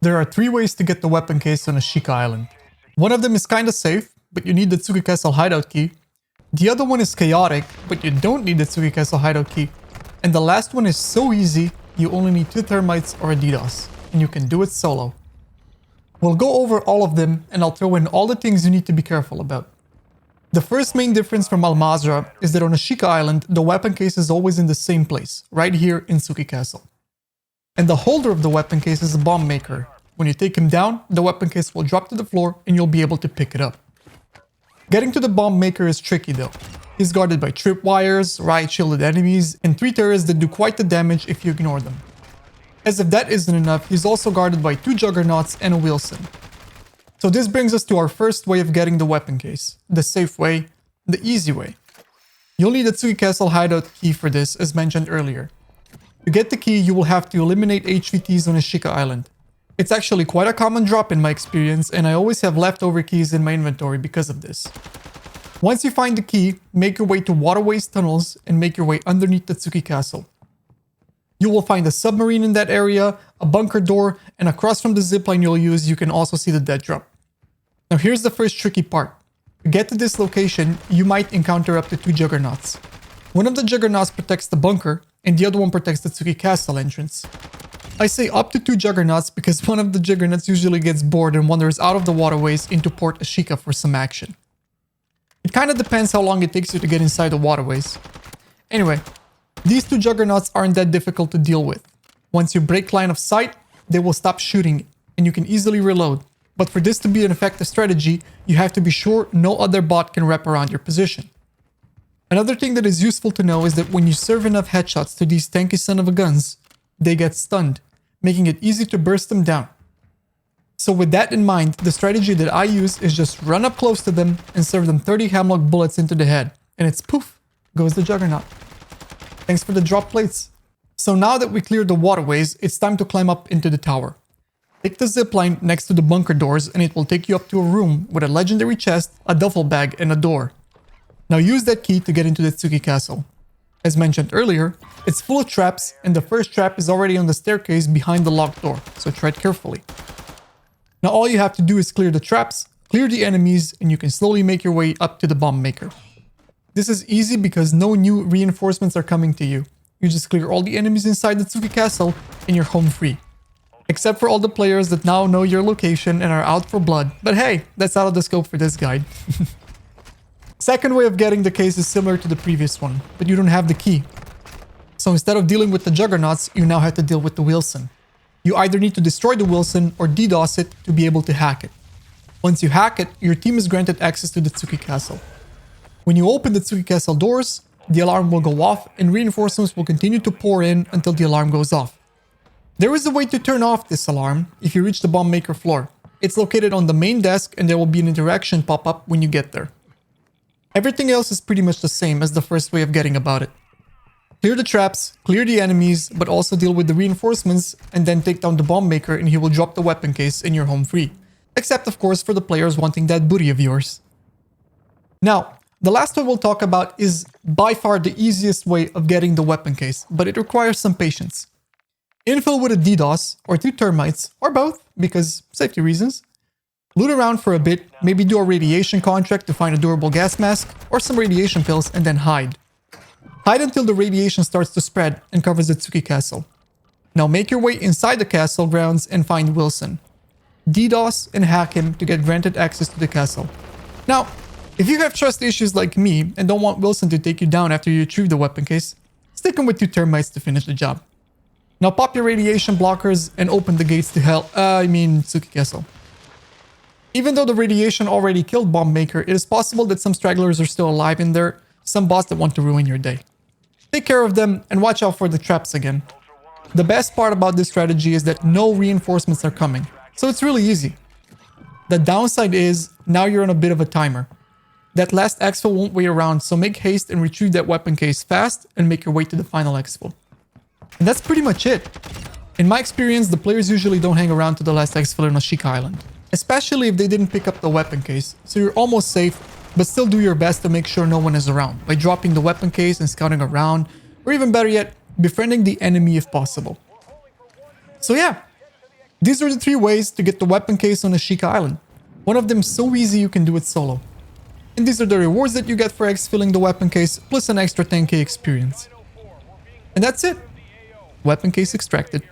There are 3 ways to get the weapon case on Ashika Island. One of them is kinda safe, but you need the Tsuki Castle hideout key. The other one is chaotic, but you don't need the Tsuki Castle hideout key. And the last one is so easy, you only need 2 thermites or a DDoS, and you can do it solo. We'll go over all of them, and I'll throw in all the things you need to be careful about. The first main difference from Al Mazrah is that on Ashika Island, the weapon case is always in the same place, right here in Tsuki Castle. And the holder of the weapon case is a bomb maker. When you take him down, the weapon case will drop to the floor and you'll be able to pick it up. Getting to the bomb maker is tricky though. He's guarded by tripwires, riot shielded enemies, and 3 turrets that do quite the damage if you ignore them. As if that isn't enough, he's also guarded by 2 juggernauts and a Wheelson. So this brings us to our first way of getting the weapon case. The safe way, the easy way. You'll need the Tsuki Castle hideout key for this, as mentioned earlier. To get the key, you will have to eliminate HVTs on Ashika Island. It's actually quite a common drop in my experience, and I always have leftover keys in my inventory because of this. Once you find the key, make your way to waterways tunnels and make your way underneath the Tsuki Castle. You will find a submarine in that area, a bunker door, and across from the zipline you'll use, you can also see the dead drop. Now here's the first tricky part. To get to this location, you might encounter up to 2 juggernauts. One of the juggernauts protects the bunker, and the other one protects the Tsuki Castle entrance. I say up to 2 juggernauts because one of the juggernauts usually gets bored and wanders out of the waterways into Port Ashika for some action. It kinda depends how long it takes you to get inside the waterways. Anyway, these 2 juggernauts aren't that difficult to deal with. Once you break line of sight, they will stop shooting and you can easily reload. But for this to be an effective strategy, you have to be sure no other bot can wrap around your position. Another thing that is useful to know is that when you serve enough headshots to these tanky son of a guns, they get stunned, making it easy to burst them down. So with that in mind, the strategy that I use is just run up close to them and serve them 30 Hemlock bullets into the head, and it's poof, goes the Juggernaut. Thanks for the drop plates. So now that we cleared the waterways, it's time to climb up into the tower. Take the zipline next to the bunker doors and it will take you up to a room with a legendary chest, a duffel bag, and a door. Now use that key to get into the Tsuki Castle. As mentioned earlier, it's full of traps and the first trap is already on the staircase behind the locked door, so tread carefully. Now all you have to do is clear the traps, clear the enemies, and you can slowly make your way up to the bomb maker. This is easy because no new reinforcements are coming to you. You just clear all the enemies inside the Tsuki Castle and you're home free. Except for all the players that now know your location and are out for blood. But hey, that's out of the scope for this guide. Second way of getting the case is similar to the previous one, but you don't have the key. So instead of dealing with the Juggernauts, you now have to deal with the Wheelson. You either need to destroy the Wheelson or DDoS it to be able to hack it. Once you hack it, your team is granted access to the Tsuki Castle. When you open the Tsuki Castle doors, the alarm will go off and reinforcements will continue to pour in until the alarm goes off. There is a way to turn off this alarm if you reach the bomb maker floor. It's located on the main desk and there will be an interaction pop up when you get there. Everything else is pretty much the same as the first way of getting about it. Clear the traps, clear the enemies, but also deal with the reinforcements and then take down the bomb maker and he will drop the weapon case and you're home free. Except of course for the players wanting that booty of yours. Now, the last one we'll talk about is by far the easiest way of getting the weapon case, but it requires some patience. Infill with a DDoS or 2 termites, or both, because safety reasons. Loot around for a bit, maybe do a radiation contract to find a durable gas mask, or some radiation pills, and then hide. Hide until the radiation starts to spread and covers the Tsuki Castle. Now make your way inside the castle grounds and find Wheelson. DDoS and hack him to get granted access to the castle. Now, if you have trust issues like me and don't want Wheelson to take you down after you retrieve the weapon case, stick him with 2 termites to finish the job. Now pop your radiation blockers and open the gates to Tsuki Castle. Even though the radiation already killed Bomb Maker, it is possible that some stragglers are still alive in there, some bots that want to ruin your day. Take care of them and watch out for the traps again. The best part about this strategy is that no reinforcements are coming, so it's really easy. The downside is, now you're on a bit of a timer. That last exfil won't wait around, so make haste and retrieve that weapon case fast and make your way to the final exfil. And that's pretty much it. In my experience, the players usually don't hang around to the last exfil on Ashika Island. Especially if they didn't pick up the weapon case, so you're almost safe, but still do your best to make sure no one is around, by dropping the weapon case and scouting around, or even better yet, befriending the enemy if possible. So yeah, These are the 3 ways to get the weapon case on Ashika Island. One of them is so easy you can do it solo. And these are the rewards that you get for exfilling the weapon case, plus an extra 10k experience. And that's it. Weapon case extracted.